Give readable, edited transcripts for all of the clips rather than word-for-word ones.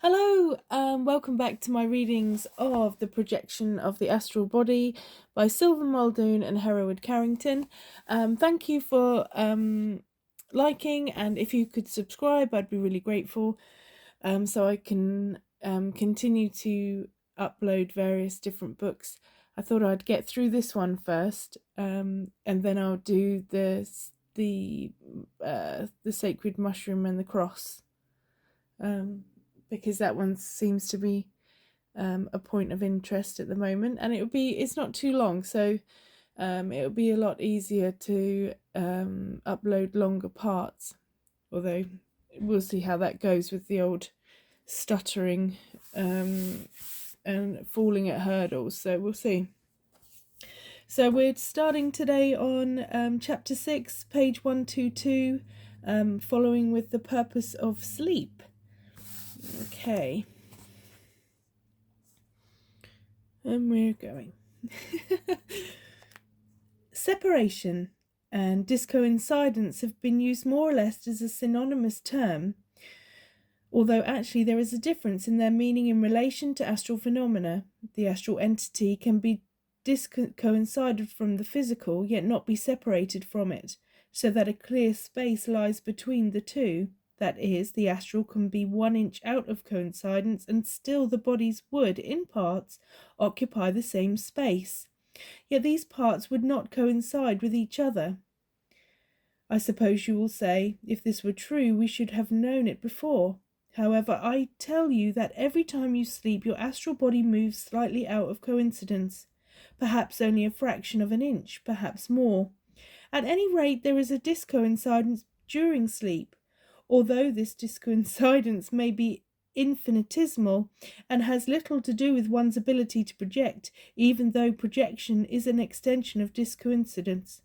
Hello, welcome back to my readings of The Projection of the Astral Body by Sylvan, Muldoon and Hereward Carrington. Thank you for liking, and if you could subscribe, I'd be really grateful, so I can continue to upload various different books. I thought I'd get through this one first, and then I'll do the Sacred Mushroom and the Cross. Because that one seems to be a point of interest at the moment, and it's not too long, so it'll be a lot easier to upload longer parts, although we'll see how that goes with the old stuttering and falling at hurdles, so we'll see. So we're starting today on chapter 6, page 122, following with the purpose of sleep. Okay. And we're going. Separation and discoincidence have been used more or less as a synonymous term, although actually there is a difference in their meaning in relation to astral phenomena. The astral entity can be discoincided from the physical, yet not be separated from it, so that a clear space lies between the two. That is, the astral can be 1 inch out of coincidence, and still the bodies would, in parts, occupy the same space. Yet these parts would not coincide with each other. I suppose you will say, if this were true, we should have known it before. However, I tell you that every time you sleep, your astral body moves slightly out of coincidence. Perhaps only a fraction of an inch, perhaps more. At any rate, there is a discoincidence during sleep. Although this discoincidence may be infinitesimal and has little to do with one's ability to project, even though projection is an extension of discoincidence.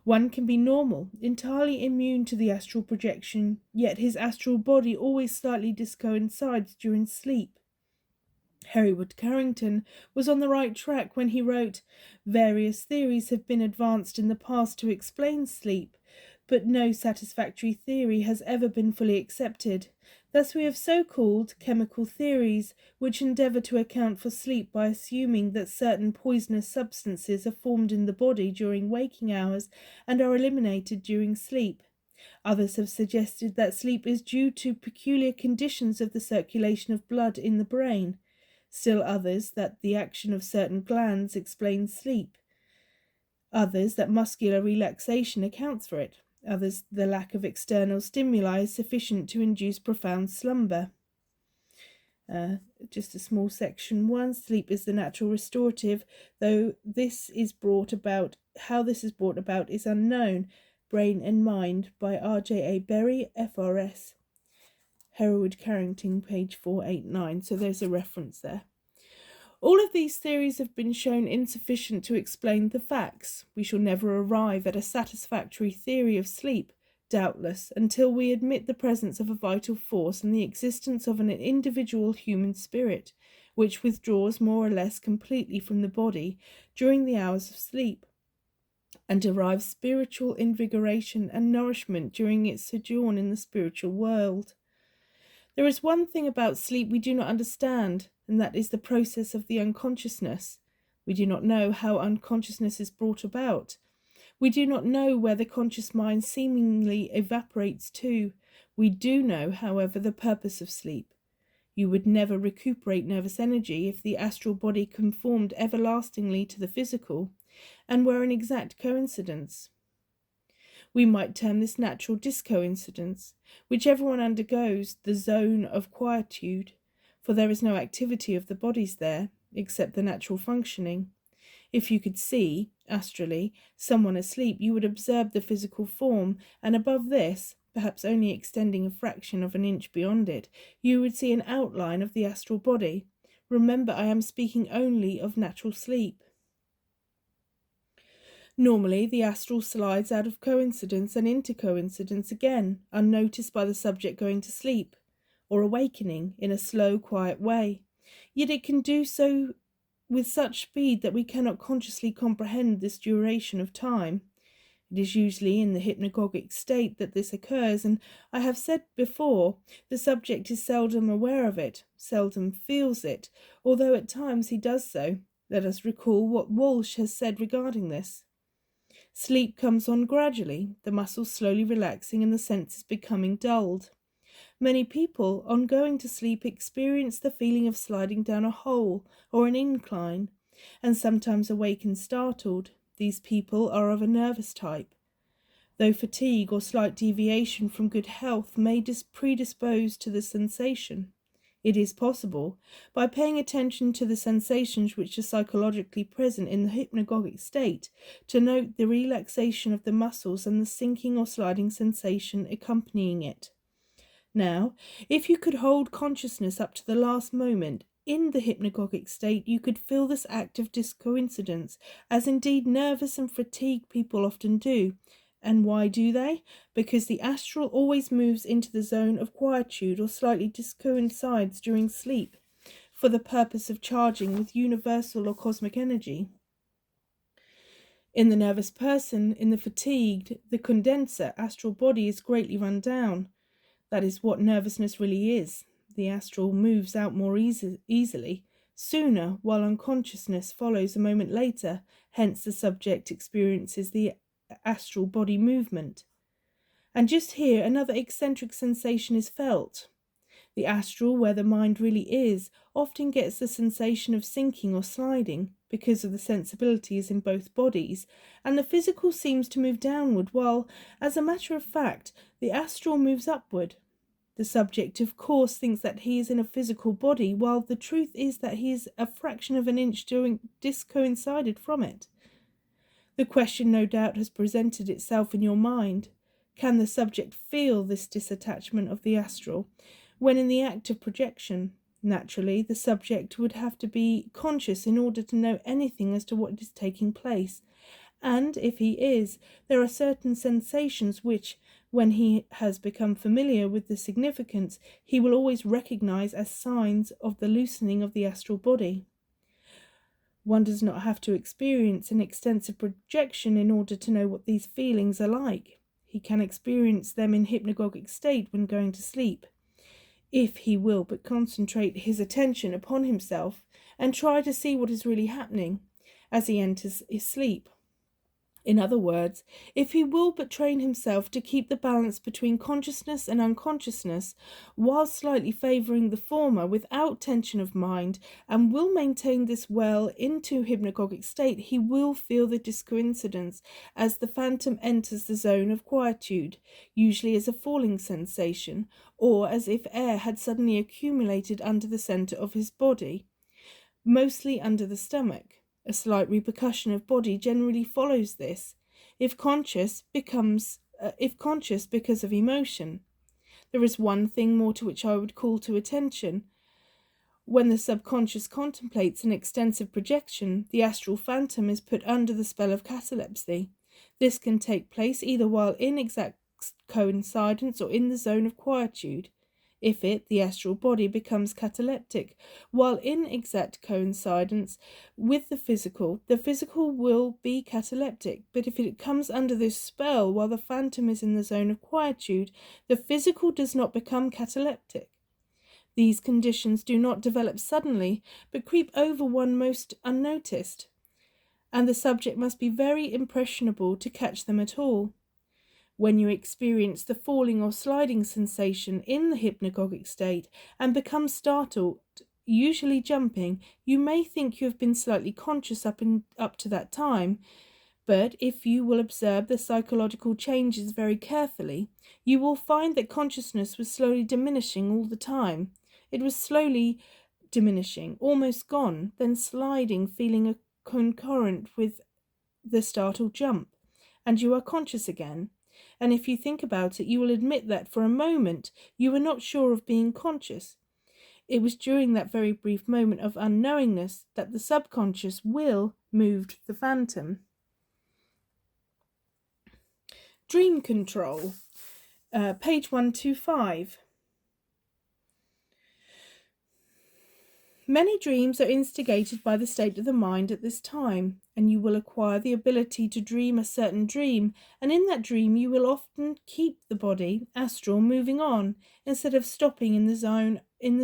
One can be normal, entirely immune to the astral projection, yet his astral body always slightly discoincides during sleep. Hereward Carrington was on the right track when he wrote, "Various theories have been advanced in the past to explain sleep, but no satisfactory theory has ever been fully accepted. Thus we have so-called chemical theories, which endeavour to account for sleep by assuming that certain poisonous substances are formed in the body during waking hours and are eliminated during sleep. Others have suggested that sleep is due to peculiar conditions of the circulation of blood in the brain. Still others that the action of certain glands explains sleep. Others that muscular relaxation accounts for it. Others, the lack of external stimuli is sufficient to induce profound slumber." Just a small section 1. Sleep is the natural restorative, though how this is brought about is unknown. Brain and Mind by R.J.A. Berry, FRS. Hereward Carrington, page 489. So there's a reference there. All of these theories have been shown insufficient to explain the facts. We shall never arrive at a satisfactory theory of sleep, doubtless, until we admit the presence of a vital force and the existence of an individual human spirit, which withdraws more or less completely from the body during the hours of sleep, and derives spiritual invigoration and nourishment during its sojourn in the spiritual world. There is one thing about sleep we do not understand, and that is the process of the unconsciousness. We do not know how unconsciousness is brought about. We do not know where the conscious mind seemingly evaporates to. We do know, however, the purpose of sleep. You would never recuperate nervous energy if the astral body conformed everlastingly to the physical, and were an exact coincidence. We might term this natural discoincidence, which everyone undergoes, the zone of quietude, for there is no activity of the bodies there, except the natural functioning. If you could see, astrally, someone asleep, you would observe the physical form, and above this, perhaps only extending a fraction of an inch beyond it, you would see an outline of the astral body. Remember, I am speaking only of natural sleep. Normally, the astral slides out of coincidence and into coincidence again, unnoticed by the subject going to sleep, or awakening in a slow, quiet way. Yet it can do so with such speed that we cannot consciously comprehend this duration of time. It is usually in the hypnagogic state that this occurs, and I have said before, the subject is seldom aware of it, seldom feels it, although at times he does so. Let us recall what Walsh has said regarding this. Sleep comes on gradually, the muscles slowly relaxing and the senses becoming dulled. Many people, on going to sleep, experience the feeling of sliding down a hole or an incline, and sometimes awaken startled. These people are of a nervous type. Though fatigue or slight deviation from good health may predispose to the sensation, it is possible, by paying attention to the sensations which are psychologically present in the hypnagogic state, to note the relaxation of the muscles and the sinking or sliding sensation accompanying it. Now, if you could hold consciousness up to the last moment in the hypnagogic state, you could feel this act of discoincidence, as indeed nervous and fatigued people often do. And why do they? Because the astral always moves into the zone of quietude or slightly discoincides during sleep, for the purpose of charging with universal or cosmic energy. In the nervous person, in the fatigued, the condenser astral body is greatly run down. That is what nervousness really is. The astral moves out more easily, sooner, while unconsciousness follows a moment later, hence the subject experiences the astral body movement. And just here another eccentric sensation is felt. The astral, where the mind really is, often gets the sensation of sinking or sliding because of the sensibilities in both bodies, and the physical seems to move downward, while, as a matter of fact, the astral moves upward. The subject, of course, thinks that he is in a physical body, while the truth is that he is a fraction of an inch discoincided from it. The question no doubt has presented itself in your mind. Can the subject feel this disattachment of the astral when in the act of projection? Naturally, the subject would have to be conscious in order to know anything as to what is taking place. And if he is, there are certain sensations which, when he has become familiar with the significance, he will always recognize as signs of the loosening of the astral body. One does not have to experience an extensive projection in order to know what these feelings are like. He can experience them in hypnagogic state when going to sleep, if he will but concentrate his attention upon himself and try to see what is really happening as he enters his sleep. In other words, if he will but train himself to keep the balance between consciousness and unconsciousness, while slightly favouring the former without tension of mind, and will maintain this well into hypnagogic state, he will feel the discoincidence as the phantom enters the zone of quietude, usually as a falling sensation, or as if air had suddenly accumulated under the centre of his body, mostly under the stomach. A slight repercussion of body generally follows this, if conscious because of emotion. There is one thing more to which I would call to attention. When the subconscious contemplates an extensive projection, the astral phantom is put under the spell of catalepsy. This can take place either while in exact coincidence or in the zone of quietude. If the astral body, becomes cataleptic, while in exact coincidence with the physical will be cataleptic. But if it comes under this spell while the phantom is in the zone of quietude, the physical does not become cataleptic. These conditions do not develop suddenly, but creep over one most unnoticed, and the subject must be very impressionable to catch them at all. When you experience the falling or sliding sensation in the hypnagogic state and become startled, usually jumping, you may think you have been slightly conscious up to that time, but if you will observe the psychological changes very carefully, you will find that consciousness was slowly diminishing all the time. It was slowly diminishing, almost gone, then sliding, feeling a concurrent with the startled jump, and you are conscious again. And if you think about it, you will admit that for a moment you were not sure of being conscious. It was during that very brief moment of unknowingness that the subconscious will moved the phantom. Dream control, page 125. Many dreams are instigated by the state of the mind at this time, and you will acquire the ability to dream a certain dream, and in that dream you will often keep the body, astral, moving on, instead of stopping in the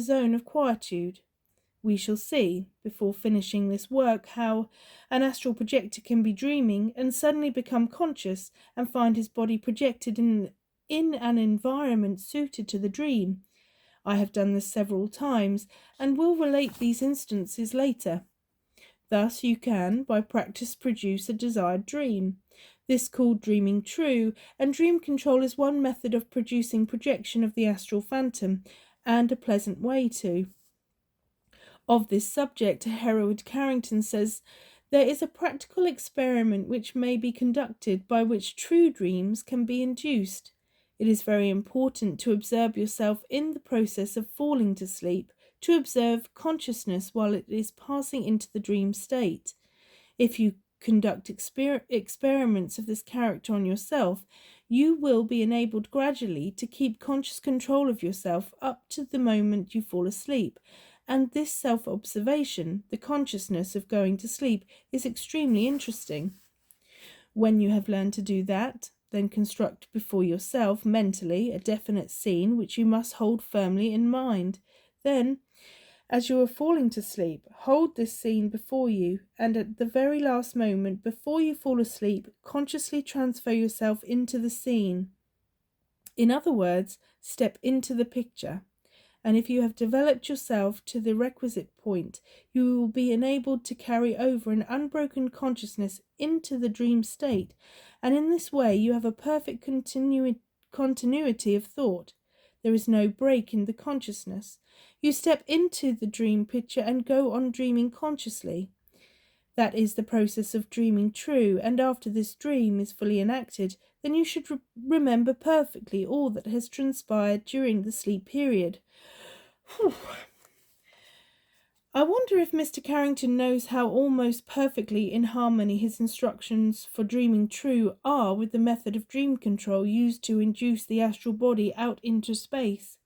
zone of quietude. We shall see, before finishing this work, how an astral projector can be dreaming and suddenly become conscious and find his body projected in an environment suited to the dream. I have done this several times and will relate these instances later. Thus you can, by practice, produce a desired dream. This called dreaming true, and dream control is one method of producing projection of the astral phantom, and a pleasant way too. Of this subject, Hereward Carrington says, there is a practical experiment which may be conducted by which true dreams can be induced. It is very important to observe yourself in the process of falling to sleep, to observe consciousness while it is passing into the dream state. If you conduct experiments of this character on yourself, you will be enabled gradually to keep conscious control of yourself up to the moment you fall asleep, and this self-observation, the consciousness of going to sleep, is extremely interesting. When you have learned to do that, then construct before yourself mentally a definite scene which you must hold firmly in mind. Then, as you are falling to sleep, hold this scene before you, and at the very last moment before you fall asleep, consciously transfer yourself into the scene. In other words, step into the picture. And if you have developed yourself to the requisite point, you will be enabled to carry over an unbroken consciousness into the dream state, and in this way you have a perfect continuity of thought. There is no break in the consciousness. You step into the dream picture and go on dreaming consciously. That is the process of dreaming true, and after this dream is fully enacted, then you should remember perfectly all that has transpired during the sleep period. Whew. I wonder if Mr. Carrington knows how almost perfectly in harmony his instructions for dreaming true are with the method of dream control used to induce the astral body out into space,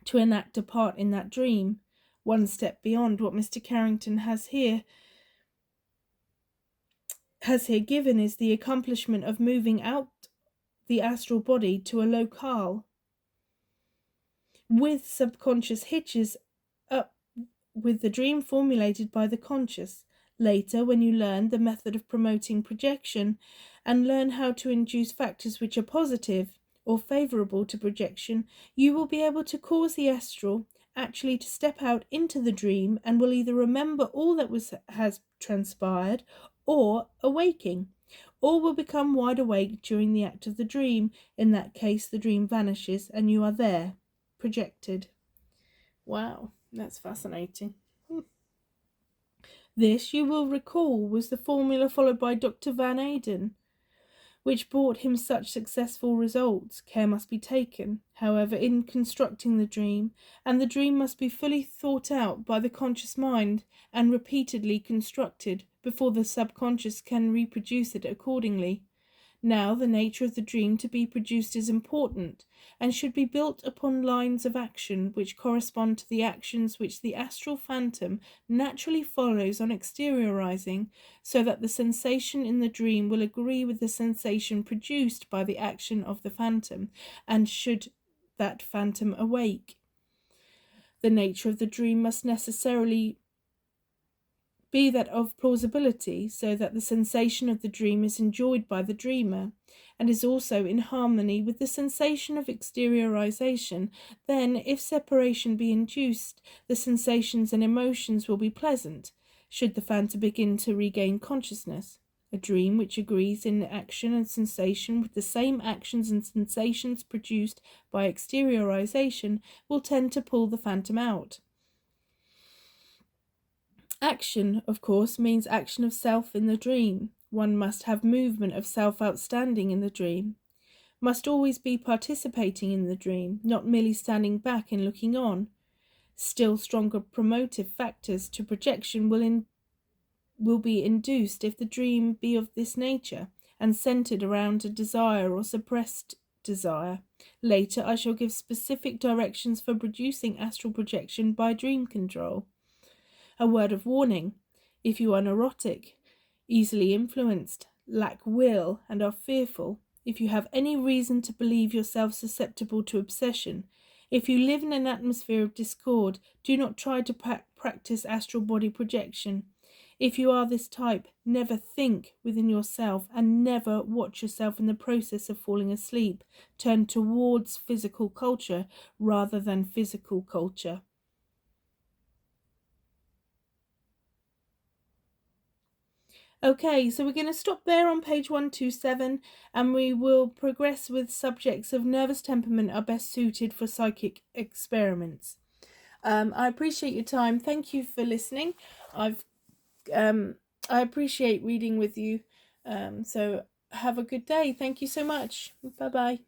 to enact a part in that dream. One step beyond what Mr. Carrington has here given is the accomplishment of moving out the astral body to a locale with subconscious hitches up with the dream formulated by the conscious. Later, when you learn the method of promoting projection and learn how to induce factors which are positive or favourable to projection, you will be able to cause the astral actually to step out into the dream and will either remember all that has transpired or awaking, or will become wide awake during the act of the dream. In that case, the dream vanishes and you are there, projected. Wow, that's fascinating. This, you will recall, was the formula followed by Dr. Van Eyden, which brought him such successful results. Care must be taken, however, in constructing the dream, and the dream must be fully thought out by the conscious mind and repeatedly constructed before the subconscious can reproduce it accordingly. Now, the nature of the dream to be produced is important, and should be built upon lines of action which correspond to the actions which the astral phantom naturally follows on exteriorizing, so that the sensation in the dream will agree with the sensation produced by the action of the phantom, and should that phantom awake. The nature of the dream must necessarily be that of plausibility, so that the sensation of the dream is enjoyed by the dreamer, and is also in harmony with the sensation of exteriorization. Then, if separation be induced, the sensations and emotions will be pleasant, should the phantom begin to regain consciousness. A dream which agrees in action and sensation with the same actions and sensations produced by exteriorization will tend to pull the phantom out. Action, of course, means action of self in the dream. One must have movement of self outstanding in the dream, must always be participating in the dream, not merely standing back and looking on. Still stronger promotive factors to projection will be induced if the dream be of this nature, and centered around a desire or suppressed desire. Later I shall give specific directions for producing astral projection by dream control. A word of warning: if you are neurotic, easily influenced, lack will, and are fearful, if you have any reason to believe yourself susceptible to obsession, if you live in an atmosphere of discord, do not try to practice astral body projection. If you are this type, never think within yourself and never watch yourself in the process of falling asleep. Turn towards physical culture rather than physical culture. Okay, so we're going to stop there on page 127, and we will progress with subjects of nervous temperament are best suited for psychic experiments. I appreciate your time. Thank you for listening. I appreciate reading with you. So have a good day. Thank you so much. Bye-bye.